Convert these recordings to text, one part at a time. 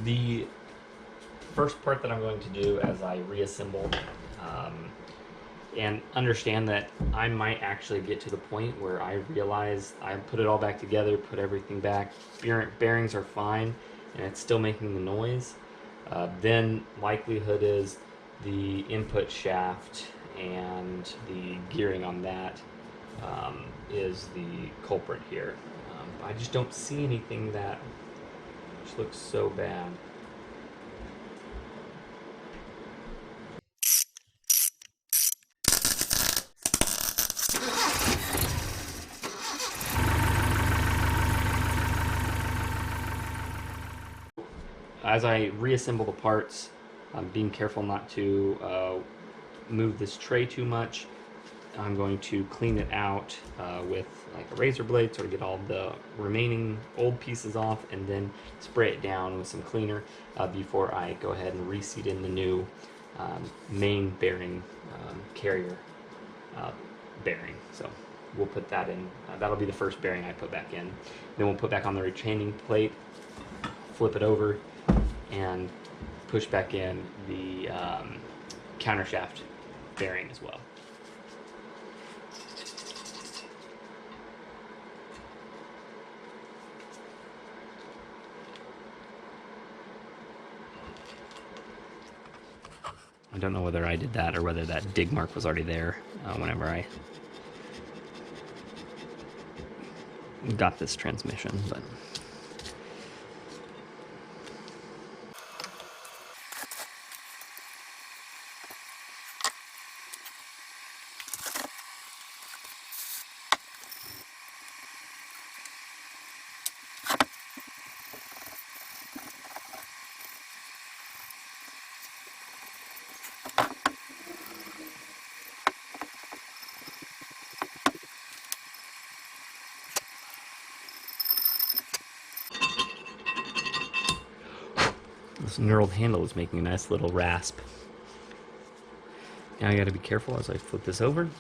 The first part that I'm going to do as I reassemble and understand that I might actually get to the point where I realize I put it all back together, put everything back, bearings are fine, and it's still making the noise. Then likelihood is the input shaft and the gearing on that is the culprit here. I just don't see anything that just looks so bad. As I reassemble the parts, I'm being careful not to move this tray too much. I'm going to clean it out with like a razor blade, sort of get all the remaining old pieces off, and then spray it down with some cleaner before I go ahead and reseat in the new main bearing carrier bearing. So we'll put that in. That'll be the first bearing I put back in. Then we'll put back on the retaining plate, flip it over, and push back in the countershaft bearing as well. I don't know whether I did that or whether that dig mark was already there whenever I got this transmission, but this knurled handle is making a nice little rasp. Now I gotta be careful as I flip this over.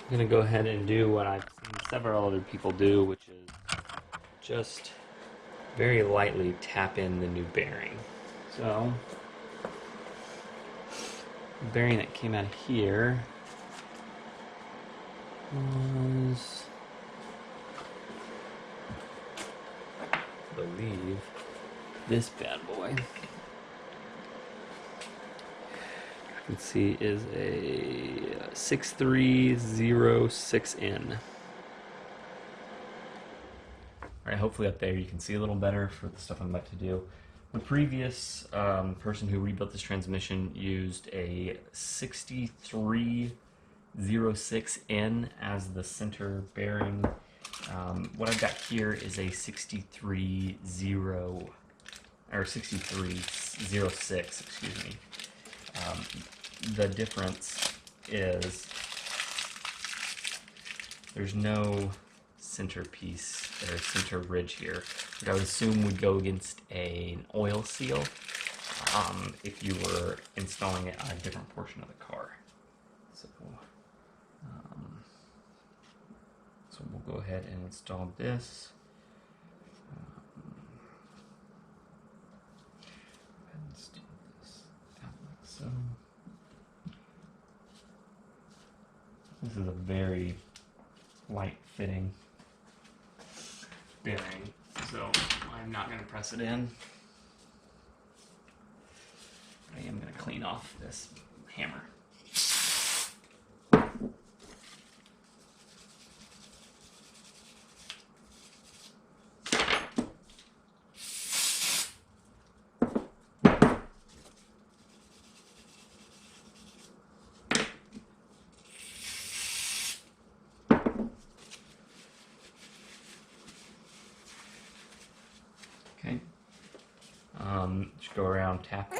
I'm gonna go ahead and do what I've seen several other people do, which is just very lightly tap in the new bearing. So, the bearing that came out of here was, I believe, this bad boy. You can see is a 6306N. Alright, hopefully up there you can see a little better for the stuff I'm about to do. The previous person who rebuilt this transmission used a 6306N as the center bearing. What I've got here is a 6306, excuse me. The difference is there's no centerpiece or center ridge here, which I would assume would go against an oil seal. if you were installing it on a different portion of the car. So we'll go ahead and install this. Let's do this out like so. This is a very light fitting bearing, so I'm not going to press it in. I am going to clean off this hammer. Okay. Just go around, tap.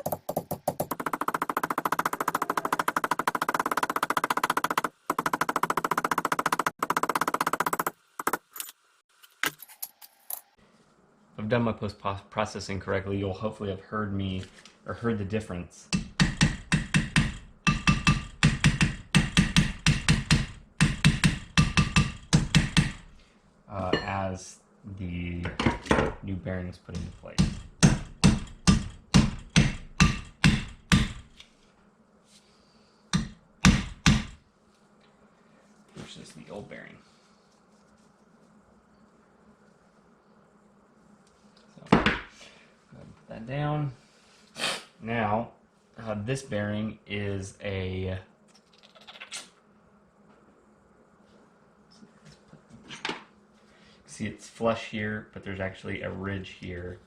If I've done my post-processing correctly, you'll hopefully have heard me, or heard the difference. As the new bearing is put into place. Versus the old bearing. So, put that down. Now, this bearing is a see, it's flush here, but there's actually a ridge here,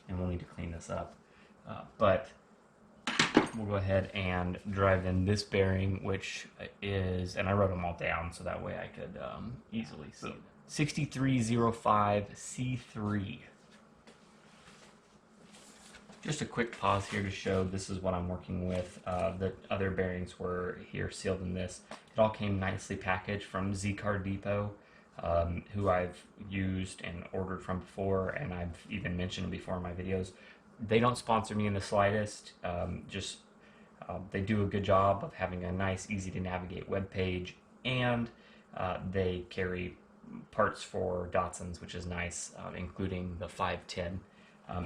and we'll need to clean this up. But we'll go ahead and drive in this bearing, which is, and I wrote them all down so that way I could easily see them. 6305 C3. Just a quick pause here to show this is what I'm working with. The other bearings were here sealed in this. It all came nicely packaged from Z-Car Depot, who I've used and ordered from before, and I've even mentioned before in my videos. They don't sponsor me in the slightest. They do a good job of having a nice, easy to navigate web page, and they carry parts for Datsuns, which is nice, including the 510.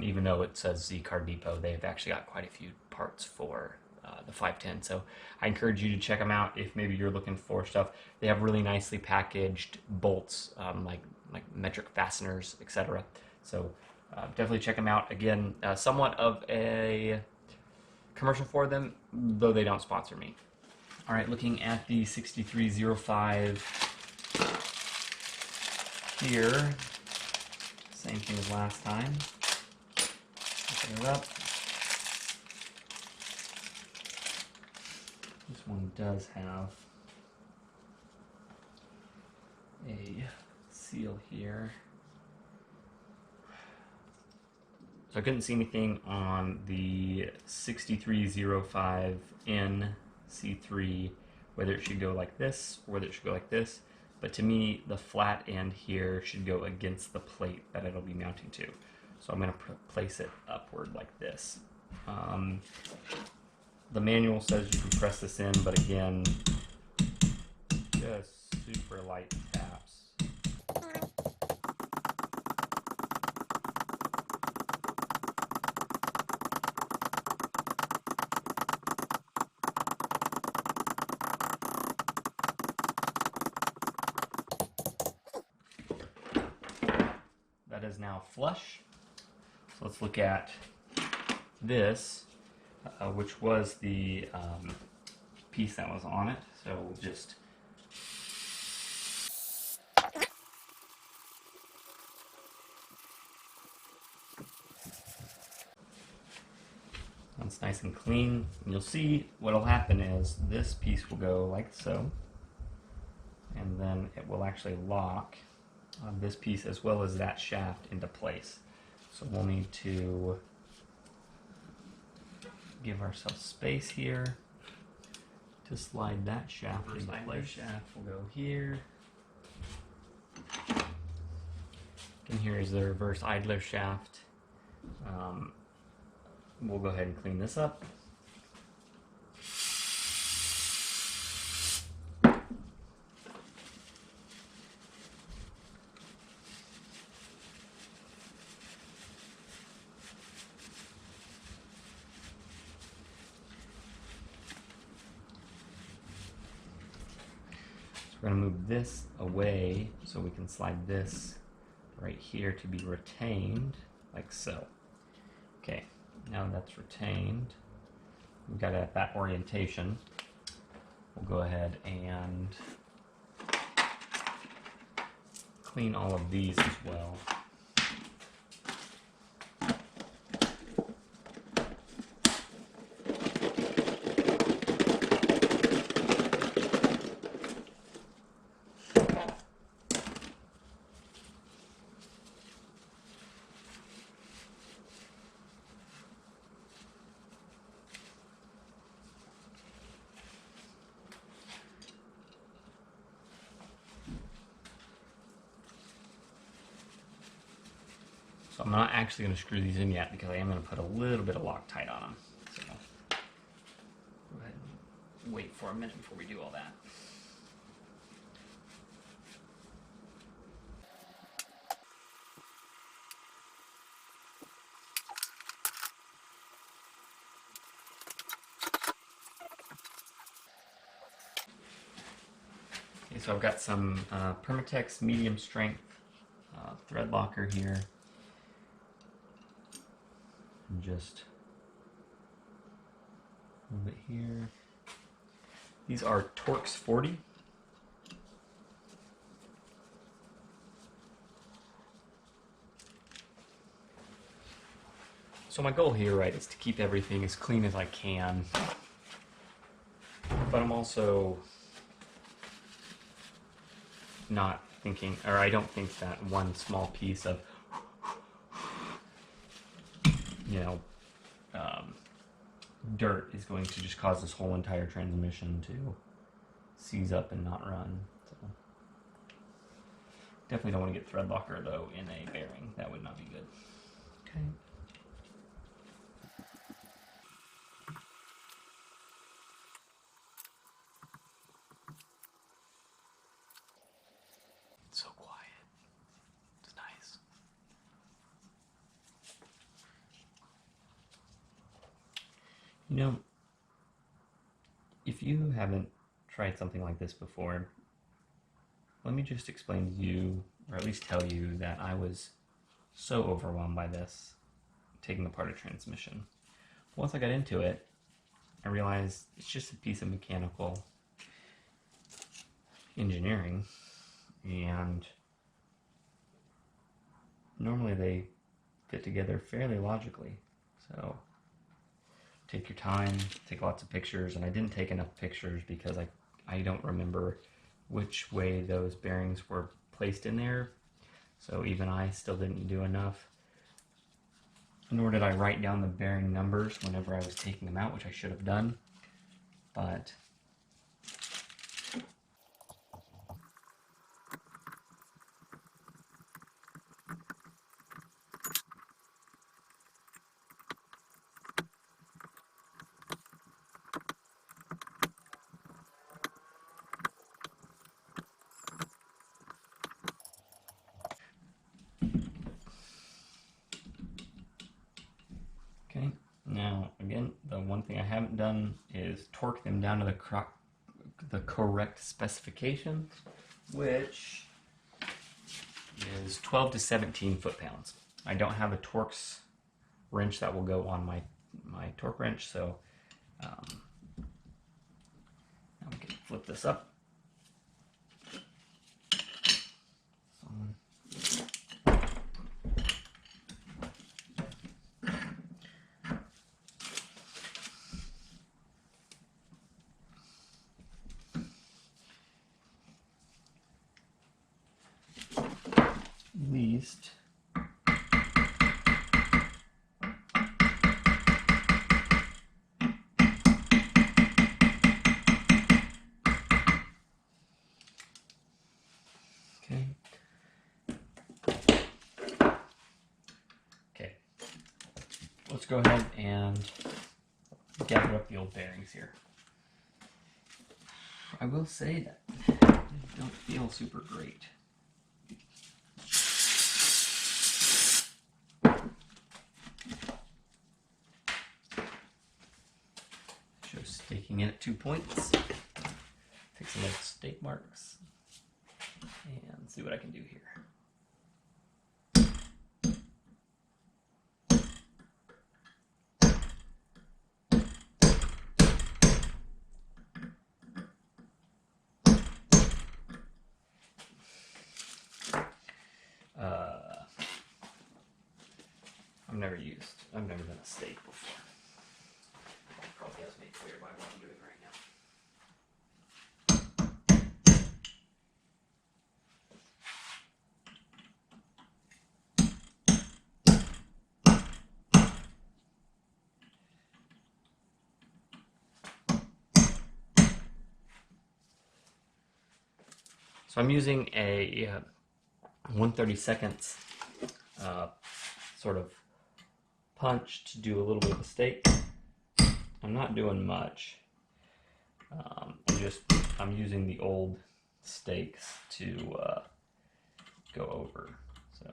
Even though it says Z-Car Depot, they've actually got quite a few parts for the 510. So I encourage you to check them out if maybe you're looking for stuff. They have really nicely packaged bolts, like metric fasteners, etc. So definitely check them out. Again, somewhat of a commercial for them, though they don't sponsor me. All right, looking at the 6305 here, same thing as last time. Open it up. This one does have a seal here. So I couldn't see anything on the 6305N C3, whether it should go like this or whether it should go like this. But to me, the flat end here should go against the plate that it'll be mounting to. So I'm going to place it upward like this. The manual says you can press this in, but again, just super light taps. That is now flush. So let's look at this, which was the piece that was on it. So we'll just it's nice and clean. And you'll see what'll happen is this piece will go like so, and then it will actually lock this piece as well as that shaft into place. So we'll need to give ourselves space here to slide that shaft into place. Shaft will go here. And here is the reverse idler shaft. we'll go ahead and clean this up. We're going to move this away so we can slide this right here to be retained, like so. Okay, now that's retained. We've got it at that orientation. We'll go ahead and clean all of these as well. So I'm not actually going to screw these in yet because I am going to put a little bit of Loctite on them. So go ahead and wait for a minute before we do all that. Okay, so I've got some Permatex medium strength thread locker here. And just move it here. These are Torx 40. So my goal here, right, is to keep everything as clean as I can. But I'm also not thinking, or I don't think that one small piece of dirt is going to just cause this whole entire transmission to seize up and not run. So definitely don't want to get thread locker though in a bearing. That would not be good. Okay. It's so quiet. It's nice. You know, if you haven't tried something like this before, let me just explain to you, or at least tell you, that I was so overwhelmed by this, taking apart a transmission. Once I got into it, I realized it's just a piece of mechanical engineering, and normally they fit together fairly logically. So take your time, take lots of pictures, and I didn't take enough pictures because I don't remember which way those bearings were placed in there, so even I still didn't do enough. Nor did I write down the bearing numbers whenever I was taking them out, which I should have done, but okay. Now, again, the one thing I haven't done is torque them down to the correct specifications, which is 12 to 17 foot-pounds. I don't have a Torx wrench that will go on my torque wrench, so now we can flip this up. Least okay. go ahead and gather up the old bearings here. I will say that they don't feel super great. Show staking in at 2 points. Take some old stake marks and see what I can do here. I've never done a stake before. Probably has made clear by what I'm doing right now. So I'm using a 1/32 sort of punch to do a little bit of a stake. I'm not doing much. I'm using the old stakes to go over. So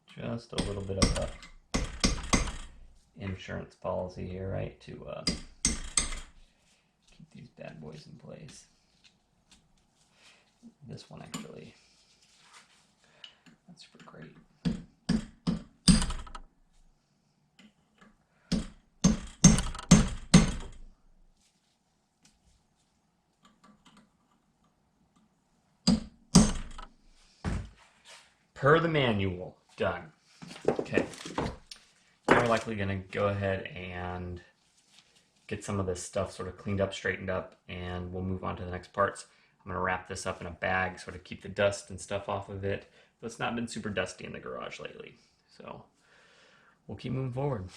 just a little bit of a insurance policy here, right? To keep these bad boys in place. This one actually, that's super great. Per the manual, done. Okay, now we're likely going to go ahead and get some of this stuff sort of cleaned up, straightened up, and we'll move on to the next parts. I'm going to wrap this up in a bag, sort of keep the dust and stuff off of it, but it's not been super dusty in the garage lately, so we'll keep moving forward.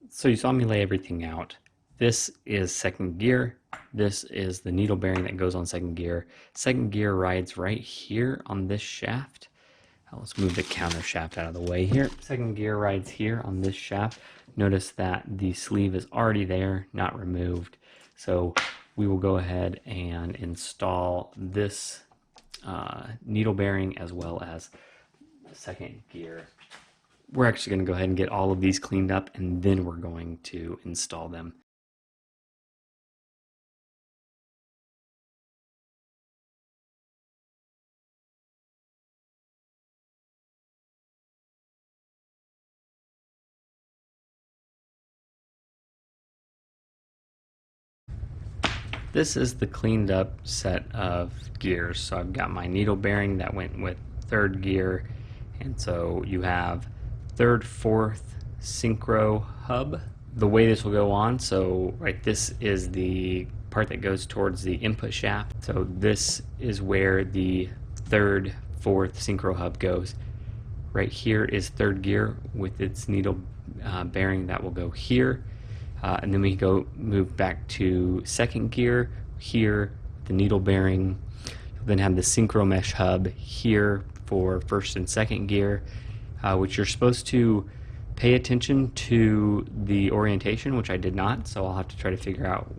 So you saw me lay everything out. This is second gear. This is the needle bearing that goes on second gear. Second gear rides right here on this shaft. Let's move the countershaft out of the way here. Second gear rides here on this shaft. Notice that the sleeve is already there, not removed. So we will go ahead and install this needle bearing as well as the second gear. We're actually going to go ahead and get all of these cleaned up, and then we're going to install them. This is the cleaned up set of gears. So I've got my needle bearing that went with third gear, and so you have third, fourth synchro hub. The way this will go on, so right, this is the part that goes towards the input shaft. So this is where the third, fourth synchro hub goes. Right here is third gear with its needle bearing that will go here. And then we go move back to second gear here, the needle bearing. You'll then have the synchro mesh hub here for first and second gear, which you're supposed to pay attention to the orientation, which I did not, so I'll have to try to figure out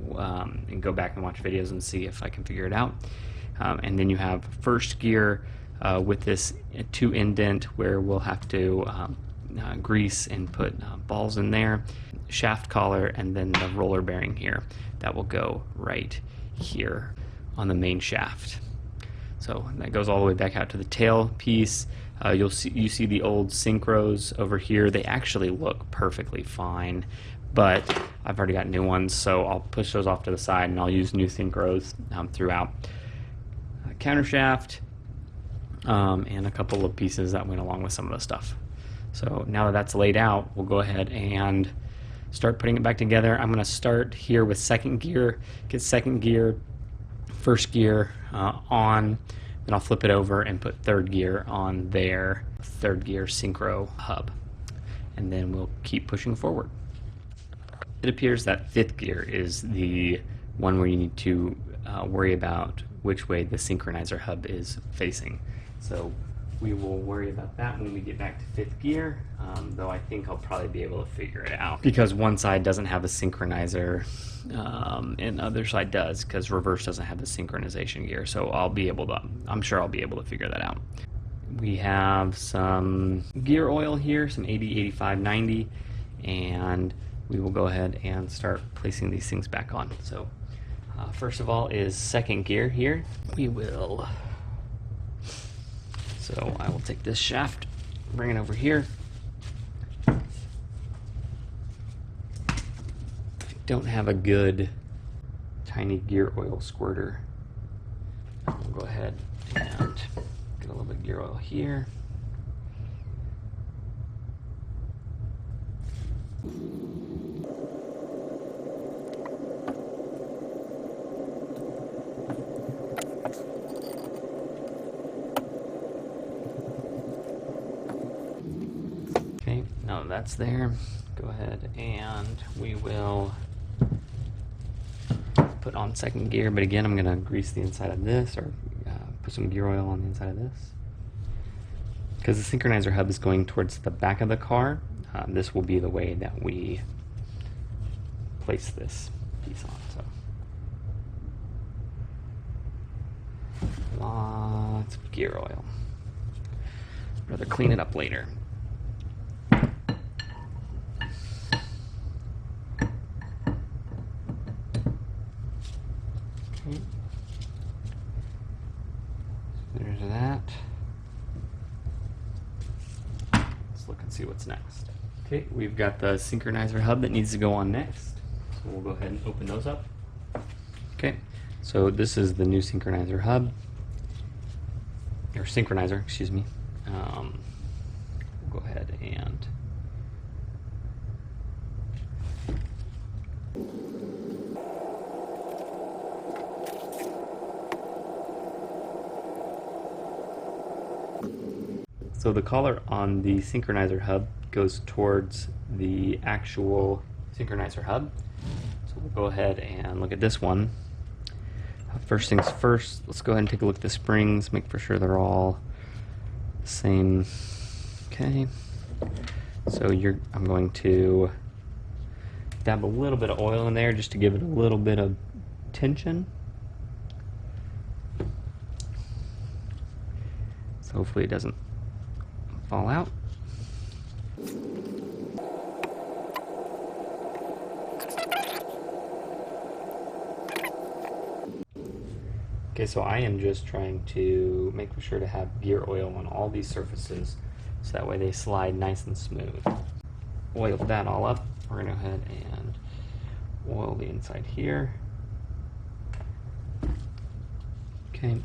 and go back and watch videos and see if I can figure it out. And then you have first gear with this 2 indent where we'll have to grease and put balls in there, shaft collar, and then the roller bearing here that will go right here on the main shaft. So that goes all the way back out to the tail piece. You see the old synchros over here. They actually look perfectly fine, but I've already got new ones, so I'll push those off to the side and I'll use new synchros throughout. Countershaft and a couple of pieces that went along with some of the stuff. So now that that's laid out, we'll go ahead and start putting it back together. I'm going to start here with second gear, get second gear, first gear on, then I'll flip it over and put third gear on there, third gear synchro hub, and then we'll keep pushing forward. It appears that fifth gear is the one where you need to worry about which way the synchronizer hub is facing. So we will worry about that when we get back to 5th gear, though I think I'll probably be able to figure it out. Because one side doesn't have a synchronizer, and the other side does, because reverse doesn't have the synchronization gear. So I'm sure I'll be able to figure that out. We have some gear oil here, some 80, 85, 90, and we will go ahead and start placing these things back on. So first of all is 2nd gear here. So I will take this shaft, bring it over here. I don't have a good tiny gear oil squirter. We'll go ahead and get a little bit of gear oil here. Okay, now that's there, go ahead and we will put on 2nd gear, but again I'm going to grease the inside of this, or put some gear oil on the inside of this. Because the synchronizer hub is going towards the back of the car, this will be the way that we place this piece on. So lots of gear oil. I'd rather clean it up later. Okay. There's that. Let's look and see what's next. Okay, we've got the synchronizer hub that needs to go on next. So we'll go ahead and open those up. Okay, so this is the new synchronizer hub, or synchronizer, excuse me. We'll go ahead and so the collar on the synchronizer hub goes towards the actual synchronizer hub. So we'll go ahead and look at this one. First things first, let's go ahead and take a look at the springs, make for sure they're all the same. Okay, so I'm going to dab a little bit of oil in there just to give it a little bit of tension. So hopefully it doesn't fall out. Okay, so I am just trying to make for sure to have gear oil on all these surfaces so that way they slide nice and smooth. Oil that all up. We're going to go ahead and oil the inside here. Okay,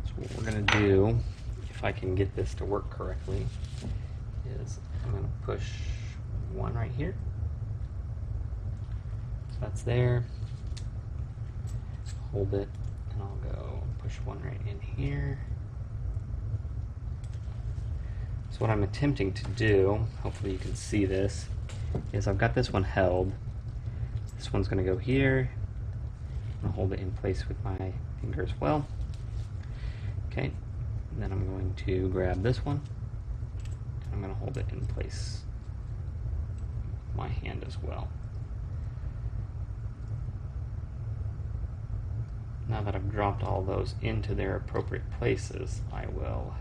so what we're going to do, if I can get this to work correctly, is I'm going to push one right here. So that's there. Hold it, and I'll go push one right in here. So what I'm attempting to do, hopefully you can see this, is I've got this one held. This one's going to go here. I'm going to hold it in place with my finger as well. Okay, and then I'm going to grab this one. And I'm going to hold it in place with my hand as well. Now that I've dropped all those into their appropriate places, I will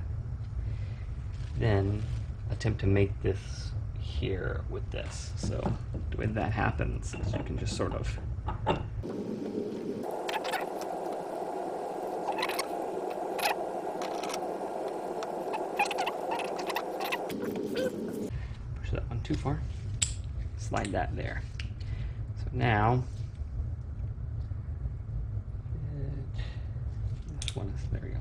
then attempt to make this here with this. So the way that happens is you can just sort of push that one too far, slide that there. So now this one is, there we go.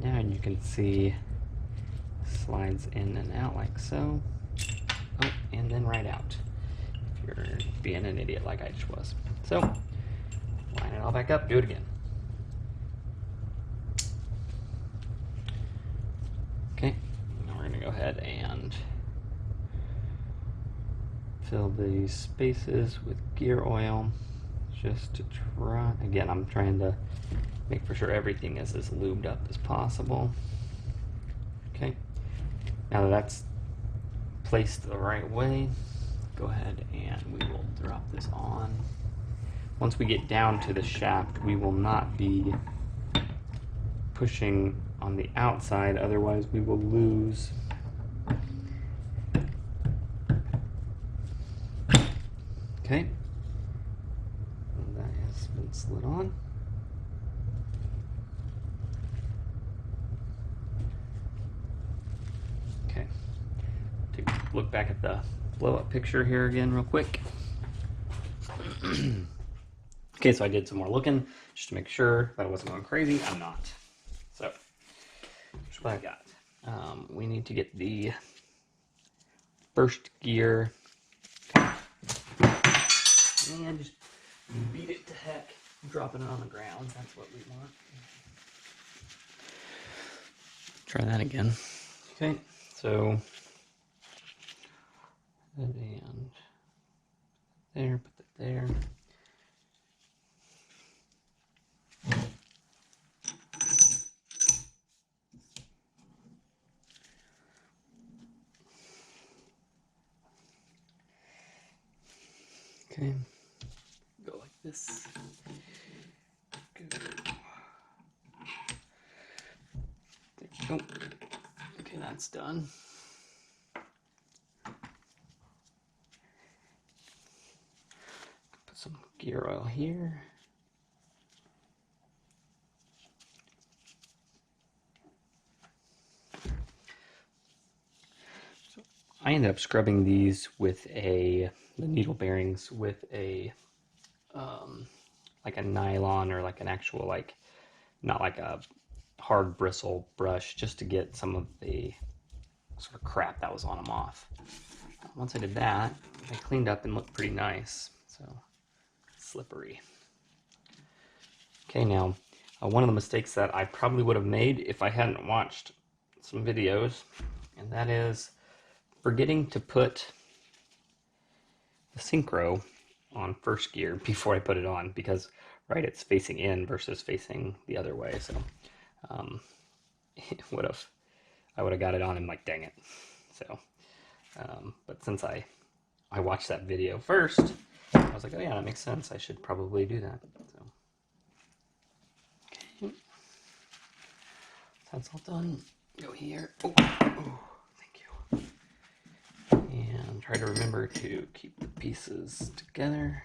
Now you can see slides in and out like so. Oh, and then right out. If you're being an idiot like I just was. So, line it all back up, do it again. Okay, now we're going to go ahead and fill these spaces with gear oil. just to try, again, I'm trying to make for sure everything is as lubed up as possible. Okay, now that that's placed the right way, go ahead and we will drop this on. Once we get down to the shaft, we will not be pushing on the outside, otherwise we will lose. Okay, and that has been slid on. Okay, take a look back at the blow-up picture here again real quick. Okay, so I did some more looking just to make sure that I wasn't going crazy. I'm not. So, here's what I got. We need to get the first gear and just beat it to heck, dropping it on the ground. That's what we want. Try that again. Okay, so and there, put that there. Okay, go like this. Go. There we go. Okay, that's done. Put some gear oil here. So I ended up scrubbing these with the needle bearings with a like a nylon or like an actual, like, not like a hard bristle brush, just to get some of the sort of crap that was on them off. Once I did that, I cleaned up and looked pretty nice. So slippery. Okay, now one of the mistakes that I probably would have made if I hadn't watched some videos, and that is forgetting to put the synchro on first gear before I put it on, because right, it's facing in versus facing the other way. So I would have got it on and like, dang it. So but since I watched that video first, I was like, oh yeah, that makes sense, I should probably do that. So okay, that's all done. Go here. Oh, thank you. And try to remember to keep the pieces together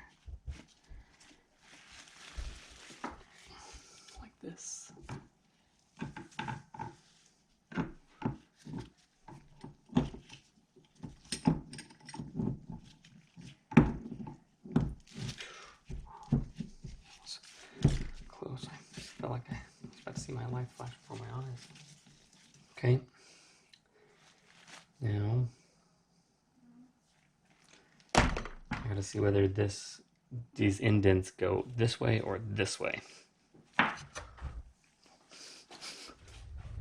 like this. Close. I felt like I was about to see my life flash before my eyes. Okay. Now I gotta see whether these indents go this way or this way.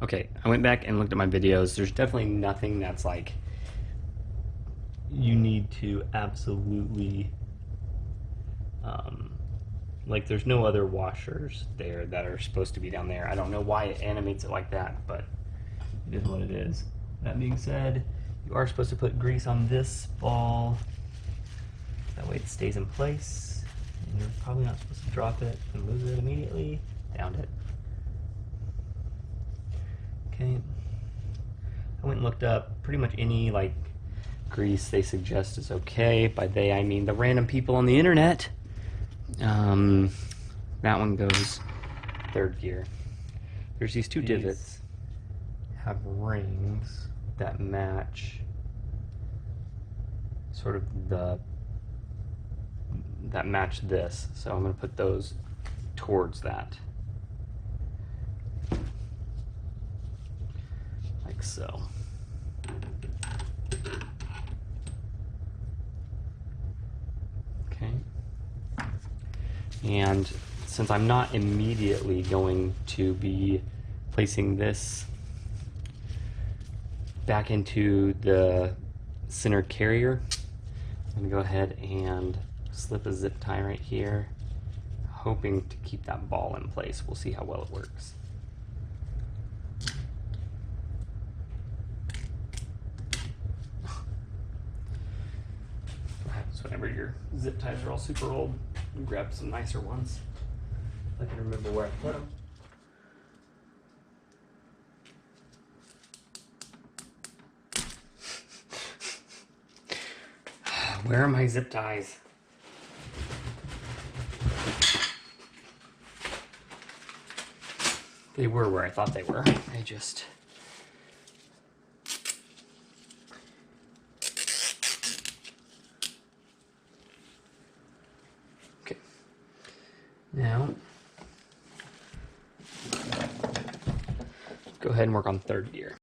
Okay, I went back and looked at my videos. There's definitely nothing that's like you need to absolutely like, there's no other washers there that are supposed to be down there. I don't know why it animates it like that, but it is what it is. That being said, you are supposed to put grease on this ball. That way it stays in place. And you're probably not supposed to drop it and lose it immediately. Downed it. Okay. I went and looked up pretty much any like grease they suggest is okay. By they, I mean the random people on the internet. That one goes third gear. There's these two divots have rings that match sort of that match this. So I'm going to put those towards that. Like so. Okay. And since I'm not immediately going to be placing this back into the center carrier, I'm going to go ahead and slip a zip tie right here hoping to keep that ball in place. We'll see how well it works. What happens whenever your zip ties are all super old? You grab some nicer ones. I can remember where I put them. Where are my zip ties? They were where I thought they were. They just... Okay. Now, go ahead and work on third gear.